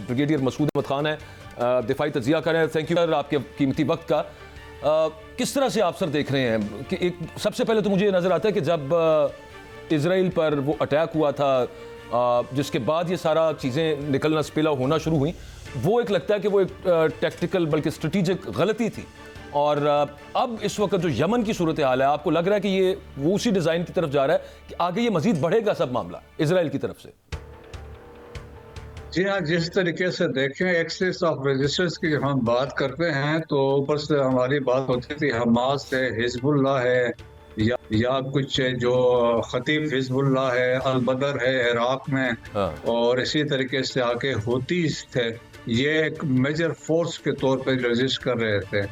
Brigadier Masood Ahmad Khan है, दिफाई तज्जिया कर रहे हैं। थैंक यू सर आपके कीमती वक्त का। किस तरह से आप सर देख रहे हैं कि एक सबसे पहले तो मुझे ये नज़र आता है कि जब इजराइल पर वो अटैक हुआ था, जिसके बाद ये सारा चीज़ें निकलना स्पिल आउट होना शुरू हुई, वो एक लगता है कि वो एक टैक्टिकल बल्कि स्ट्रेटेजिक गलती थी। और अब इस वक्त जो यमन की सूरत हाल है, आपको लग रहा है कि ये वो उसी डिज़ाइन की तरफ जा रहा है कि आगे ये मजीद बढ़ेगा सब मामला इजराइल की तरफ से? जी हाँ, जिस तरीके से देखें एक्सिस ऑफ रेजिस्टेंस की जब हम बात करते हैं तो ऊपर से हमारी बात होती थी हमास है, हिजबुल्लाह है, या कुछ जो खतीब हिजबुल्लाह है, अल बदर है इराक में, और इसी तरीके से आके हुतीस थे। ये एक मेजर फोर्स के तौर पे रेजिस्ट कर रहे थे।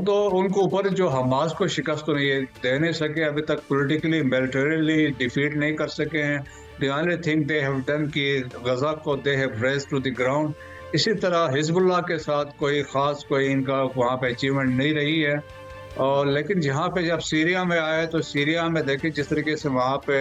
तो उनको ऊपर जो हमास को शिकस्त तो नहीं दे नहीं सके अभी तक, पॉलिटिकली मिलिटरीली डिफीट नहीं कर सके हैं। The only thing they have done कि गजा को they have razed to the ground। इसी तरह हिजबुल्लाह के साथ कोई ख़ास कोई इनका वहाँ पे अचीवमेंट नहीं रही है। और लेकिन जहाँ पे जब सीरिया में आए तो सीरिया में देखिए जिस तरीके से वहाँ पे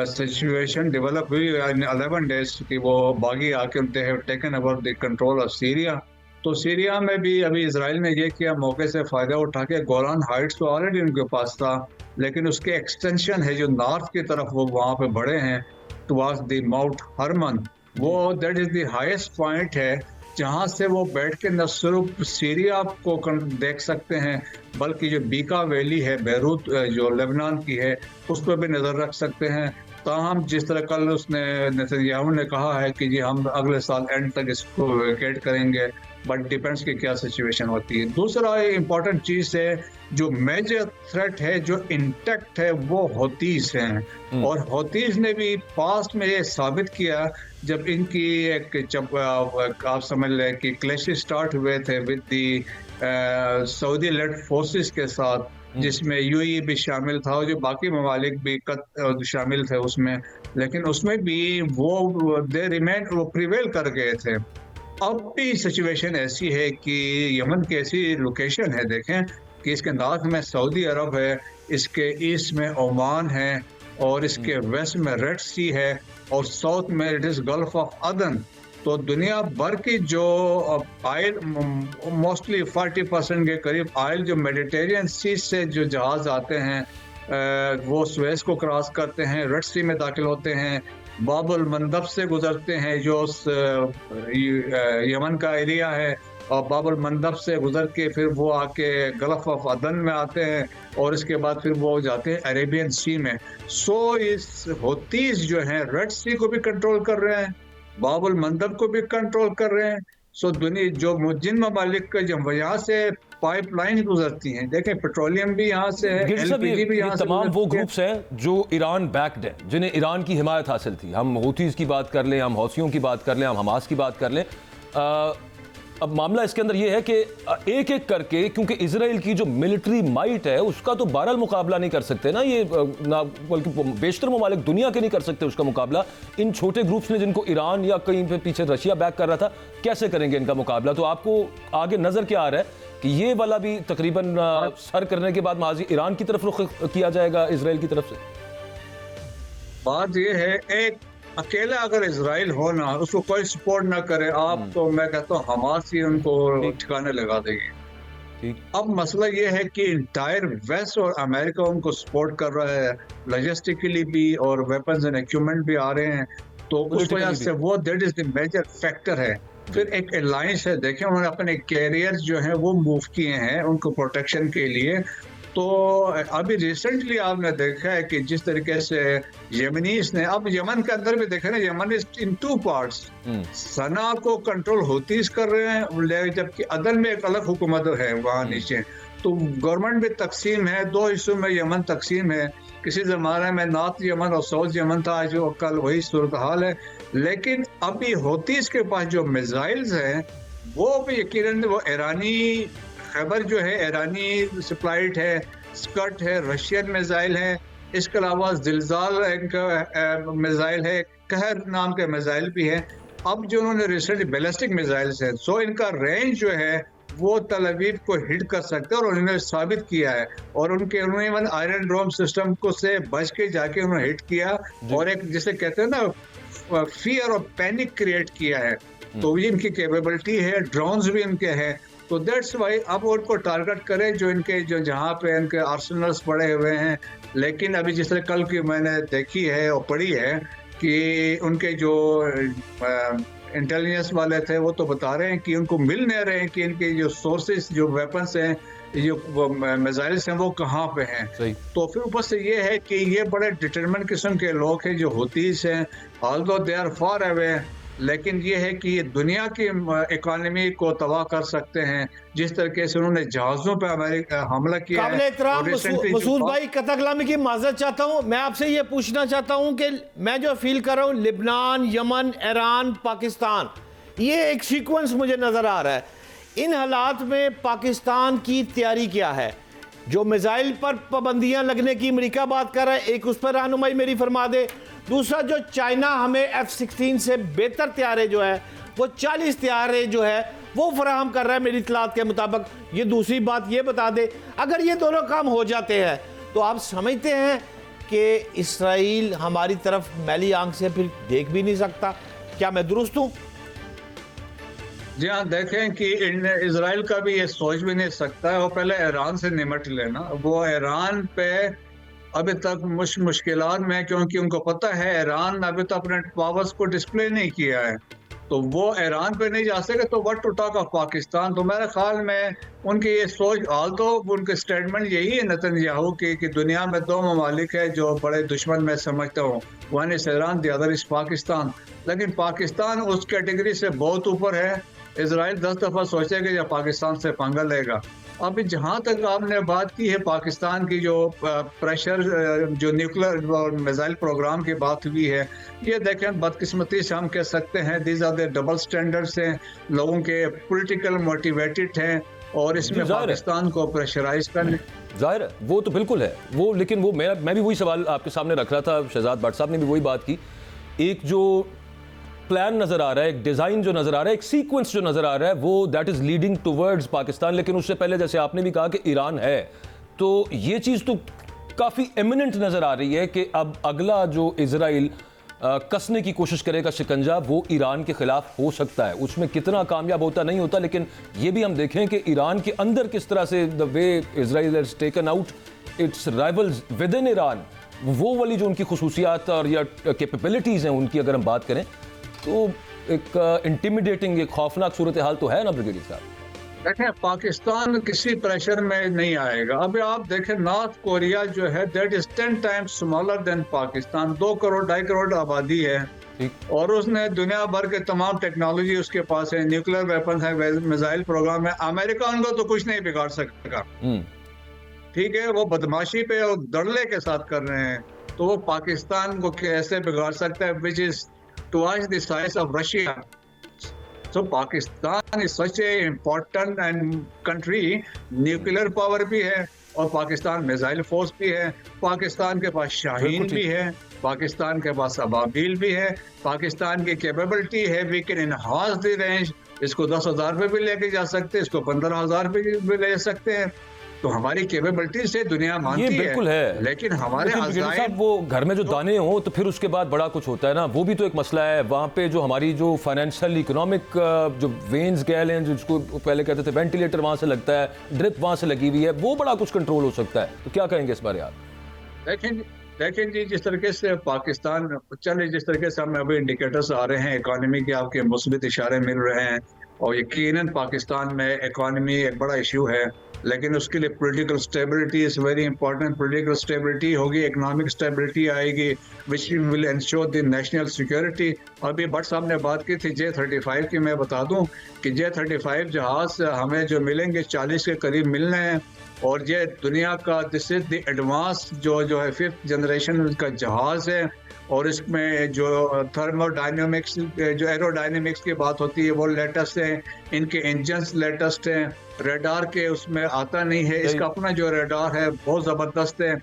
सिचुएशन डेवलप हुई इन 11 days कि वो बागी आके they have taken over the control of Syria। तो सीरिया में भी अभी इजराइल ने ये किया, मौके से फ़ायदा उठा के गोलान हाइट्स तो ऑलरेडी उनके पास था, लेकिन उसके एक्सटेंशन है जो नॉर्थ की तरफ वो वहाँ पे बढ़े हैं टुवर्ड्स द माउंट हरमन। वो that is the highest point है जहाँ से वो बैठ के न सिर्फ सीरिया को देख सकते हैं बल्कि जो बीका वैली है बैरूत जो लेबनान की है उस पर भी नज़र रख सकते हैं। ताहम जिस तरह कल उसने नेतन्याहू ने कहा है कि जी हम अगले साल एंड तक इसको वेकेट करेंगे, बट डिपेंड्स कि क्या सिचुएशन होती है। दूसरा इम्पॉर्टेंट चीज़ है जो मेजर थ्रेट है जो इंटैक्ट है वो हौतीस हैं, और हौतीस ने भी पास्ट में ये साबित किया जब इनकी जब आप समझ लें कि क्लैशेस स्टार्ट हुए थे with the Saudi led forces के साथ, जिसमें यूएई भी शामिल था और जो बाकी ममालिक भी शामिल थे उसमें, लेकिन उसमें भी वो दे रिमेन वो प्रिवेल कर गए थे। अब भी सिचुएशन ऐसी है कि यमन की ऐसी लोकेशन है, देखें कि इसके नॉर्थ में सऊदी अरब है, इसके ईस्ट में ओमान है, और इसके वेस्ट में रेड सी है, और साउथ में इट इज़ गल्फ ऑफ अदन। तो दुनिया भर की जो आयल मोस्टली 40% के करीब आयल जो मेडिटेरियन सी से जो जहाज़ आते हैं वो स्वेज को क्रॉस करते हैं, रेड सी में दाखिल होते हैं, बाबुल मंदब से गुजरते हैं जो यमन का एरिया है, और बाबुल मंदब से गुजर के फिर वो आके गल्फ ऑफ अदन में आते हैं, और इसके बाद फिर वो जाते हैं अरेबियन सी में। सो इस हौतीस जो हैं रेड सी को भी कंट्रोल कर रहे हैं, बाबुल मंदब को भी कंट्रोल कर रहे हैं। सो दुनिया जो जिन ममालिक का जब यहाँ से पाइपलाइन गुजरती हैं, देखें पेट्रोलियम भी यहाँ से है, एलपीजी भी यहाँ से, तमाम वो ग्रुप्स हैं जो ईरान बैक्ड हैं, जिन्हें ईरान की हिमायत हासिल थी। हम हूथीज़ की बात कर लें, हम हौसियों की बात कर लें, हम हमास की बात कर लें। अब मामला इसके अंदर ये है कि एक एक करके, क्योंकि इजराइल की जो मिलिट्री माइट है उसका तो बहरहाल मुकाबला नहीं कर सकते ना ये, ना बल्कि बेशतर ममालिक दुनिया के नहीं कर सकते उसका मुकाबला। इन छोटे ग्रुप्स ने जिनको ईरान या कहीं पे पीछे रशिया बैक कर रहा था, कैसे करेंगे इनका मुकाबला? तो आपको आगे नज़र क्या आ रहा है कि ये वाला भी तकरीबन सर करने के बाद माजी ईरान की तरफ रुख किया जाएगा इजराइल की तरफ से? बात ये है, एक अकेला अगर इजराइल हो ना, उसको कोई सपोर्ट ना करे आप, तो मैं कहता हूँ हमास ही उनको ठिकाने लगा देगी। अब मसला ये है कि इंटायर वेस्ट और अमेरिका उनको सपोर्ट कर रहा है लॉजिस्टिकली भी, और वेपन्स एंड इक्विपमेंट भी आ रहे हैं, तो उस वजह से वो that is the major factor है। फिर एक अलायंस है, देखें उन्होंने अपने कैरियर्स जो हैं वो मूव किए हैं उनको प्रोटेक्शन के लिए। तो अभी रिसेंटली आपने देखा है कि जिस तरीके से यमनीस ने, अब यमन के अंदर भी देखा ना, यमन इज इन 2 पार्ट्स, सना को कंट्रोल हौतीस कर रहे हैं, जबकि अदन में एक अलग हुकूमत है वहाँ नीचे। तो गवर्नमेंट भी तकसीम है, 2 हिस्सों में यमन तकसीम है। किसी ज़माने में नॉर्थ यमन और साउथ यमन था, जो कल वही सूरत हाल है। लेकिन अभी हौतीस के पास जो मिसाइल्स हैं वो भी यकीनन वो ईरानी खैबर जो है ईरानी सप्लाइड है, स्कर्ट है, रशियन मिसाइल है, इसके अलावा जिलजाल मिसाइल है, कहर नाम के मिसाइल भी है। अब जो उन्होंने रिसेंट बैलिस्टिक मिसाइल्स हैं, सो इनका रेंज जो है वो तल अवीव को हिट कर सकते हैं, और उन्होंने साबित किया है। और उन्होंने इवन आयरन डोम सिस्टम को से बच के जाके उन्होंने हिट किया, और एक जिसे कहते हैं ना फियर और पैनिक क्रिएट किया है। तो ये इनकी कैपेबिलिटी है, ड्रोन्स भी इनके हैं। तो दैट्स वाई अब उनको टारगेट करें जो इनके जो जहाँ पे इनके आर्सेनल्स पड़े हुए हैं। लेकिन अभी जिस तरह कल की मैंने देखी है और पढ़ी है कि उनके जो इंटेलिजेंस वाले थे वो तो बता रहे हैं कि उनको मिल नहीं रहे हैं कि इनके जो सोर्सेस जो वेपन्स हैं, जो मिसाइल्स हैं वो कहाँ पे हैं। तो फिर ऊपर से ये है कि ये बड़े डिटरमिन किस्म के लोग हैं जो हुतीस हैं, although they are far away, लेकिन ये है कि ये दुनिया की इकोनॉमी को तबाह कर सकते हैं जिस तरीके से उन्होंने जहाजों पे अमेरिका हमला किया है। मसूद भाई, कतगलामी की माजरत चाहता हूँ, मैं आपसे ये पूछना चाहता हूँ कि मैं जो फील कर रहा हूँ लिबनान, यमन, ईरान, पाकिस्तान, ये एक सीक्वेंस मुझे नजर आ रहा है। इन हालात में पाकिस्तान की तैयारी क्या है? जो मिसाइल पर पाबंदियां लगने की अमेरिका बात कर रहा है, एक उस पर रहनुमाई मेरी फरमा दे। दूसरा, जो चाइना हमें F-16 से बेहतर तैयारे जो है वो 40 तैयारे जो है वो फराहम कर रहा है मेरी इतलात के मुताबिक। ये दूसरी बात ये बता दे, अगर ये दोनों काम हो जाते हैं तो आप समझते हैं कि इसराइल हमारी तरफ मैली आंख से फिर देख भी नहीं सकता? क्या मैं दुरुस्त हूँ? जी हाँ, देखें कि इजराइल का भी ये सोच भी नहीं सकता है, वो पहले ईरान से निमट लेना। वो ईरान पे अभी तक मुश्किलात में, क्योंकि उनको पता है ईरान अभी तक अपने पावर्स को डिस्प्ले नहीं किया है, तो वो ईरान पे नहीं जा सके। तो what to talk of Pakistan. तो मेरे ख्याल में उनकी ये सोच, ऑल्दो उनके स्टेटमेंट यही है नेतन्याहू की कि दुनिया में दो ममालिक है जो बड़े दुश्मन मैं समझता हूँ, one is Iran, the other is Pakistan. लेकिन पाकिस्तान उस कैटेगरी से बहुत ऊपर है। इजराइल 10 दफ़ा सोचेगा या पाकिस्तान से पंगा लेगा। अभी जहाँ तक आपने बात की है पाकिस्तान की, जो प्रेशर जो न्यूक्लियर और मिसाइल प्रोग्राम की बात हुई है, ये देखें बदकिस्मती से हम कह सकते हैं these are the double standards हैं, लोगों के पॉलिटिकल मोटिवेटेड हैं और इसमें पाकिस्तान को प्रेशराइज करने जाहिर है, वो तो बिल्कुल है वो। लेकिन वो मैं भी वही सवाल आपके सामने रख रहा था, शहजाद भट्ट साहब ने भी वही बात की। एक जो प्लान नजर आ रहा है, एक डिजाइन जो नजर आ रहा है, एक सीक्वेंस जो नजर आ रहा है, वो that is leading towards Pakistan. लेकिन उससे पहले जैसे आपने भी कहा कि ईरान है, तो ये चीज तो काफी इमिनेंट नजर आ रही है कि अब अगला जो इजराइल कसने की कोशिश करेगा शिकंजा, वो ईरान के खिलाफ हो सकता है। उसमें कितना कामयाब होता नहीं होता, लेकिन ये भी हम देखें कि ईरान के अंदर किस तरह से the way Israel has taken out it's rivals with in Iran, वो वाली जो उनकी खुसूसियात और या कैपेबिलिटीज हैं उनकी अगर हम बात करें, तो एक इंटिमिडेटिंग, एक खौफनाक सूरत हाल तो है ना ब्रिगेडियर साहब? देखें, पाकिस्तान किसी प्रेशर में नहीं आएगा। अभी आप देखें नॉर्थ कोरिया जो है that is 10 times smaller than Pakistan, 2 crore 2.5 crore आबादी है और उसने दुनिया भर के तमाम टेक्नोलॉजी उसके पास है, न्यूक्लियर वेपन है, मिसाइल प्रोग्राम है। अमेरिका उनको तो कुछ नहीं बिगाड़ सकेगा, ठीक है, वो बदमाशी पे और दड़ले के साथ कर रहे हैं, तो वो पाकिस्तान को कैसे बिगाड़ सकता है, which is twice the size of Russia. So Pakistan is such a important and country, nuclear power भी है और पाकिस्तान मिसाइल फोर्स भी है, पाकिस्तान के पास शाहीन भी है, पाकिस्तान के पास अबाबील भी है, पाकिस्तान की कैपेबिलिटी है, we can enhance the range. इसको 10,000 पे भी लेके जा सकते हैं, इसको 15,000 पे भी ले सकते हैं। तो हमारी कैपेबिलिटी से दुनिया मानती है, बिल्कुल है। लेकिन हमारे साहब वो घर में जो दाने हो तो फिर उसके बाद बड़ा कुछ होता है ना, वो भी तो एक मसला है। वहाँ पे जो हमारी जो फाइनेंशियल इकोनॉमिक जो वेन्स गए हैं, जिसको पहले कहते थे वेंटिलेटर, वहाँ से लगता है, ड्रिप वहाँ से लगी हुई है, वो बड़ा कुछ कंट्रोल हो सकता है। तो क्या कहेंगे इस बारे आप? देखें जी, जिस तरीके से पाकिस्तान चले, जिस तरीके से हमें अभी इंडिकेटर्स आ रहे हैं इकोनॉमी के, आपके मुस्बित इशारे मिल रहे हैं और यकीनन पाकिस्तान में इकोनॉमी एक बड़ा इशू है, लेकिन उसके लिए political stability is very important. Political stability होगी, इकोनॉमिक स्टेबिलिटी आएगी, which will ensure the national security. अभी भट्ट साहब ने बात की थी J-35 की, मैं बता दूं कि J-35 जहाज़ हमें जो मिलेंगे 40 के करीब मिलने हैं और ये दुनिया का दिस इज द एडवांस जो है 5th जनरेशन का जहाज़ है और इसमें जो थर्मोडायनेमिक्स, जो एरोडायनेमिक्स की बात होती है वो लेटेस्ट है, इनके इंजन्स लेटेस्ट हैं, रेडार के उसमें आता नहीं है, इसका अपना जो रेडार है बहुत जबरदस्त है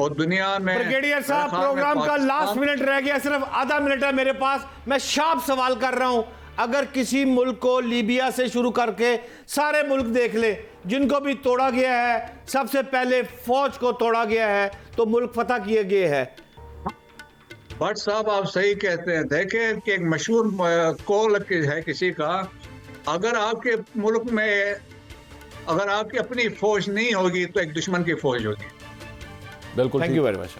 और दुनिया में। ब्रिगेडियर साहब, प्रोग्राम का लास्ट मिनट रह गया, सिर्फ आधा मिनट है मेरे पास। मैं शार्प सवाल कर रहा हूं, अगर किसी मुल्क को लीबिया से शुरू करके सारे मुल्क देख ले जिनको भी तोड़ा गया है, सबसे पहले फौज को तोड़ा गया है, तो मुल्क फतह किए गए हैं। भट्ट साहब आप सही कहते हैं। देखें कि एक मशहूर कौल है किसी का, अगर आपके मुल्क में अगर आपकी अपनी फौज नहीं होगी तो एक दुश्मन की फौज होगी। बिल्कुल थैंक यू वेरी मच।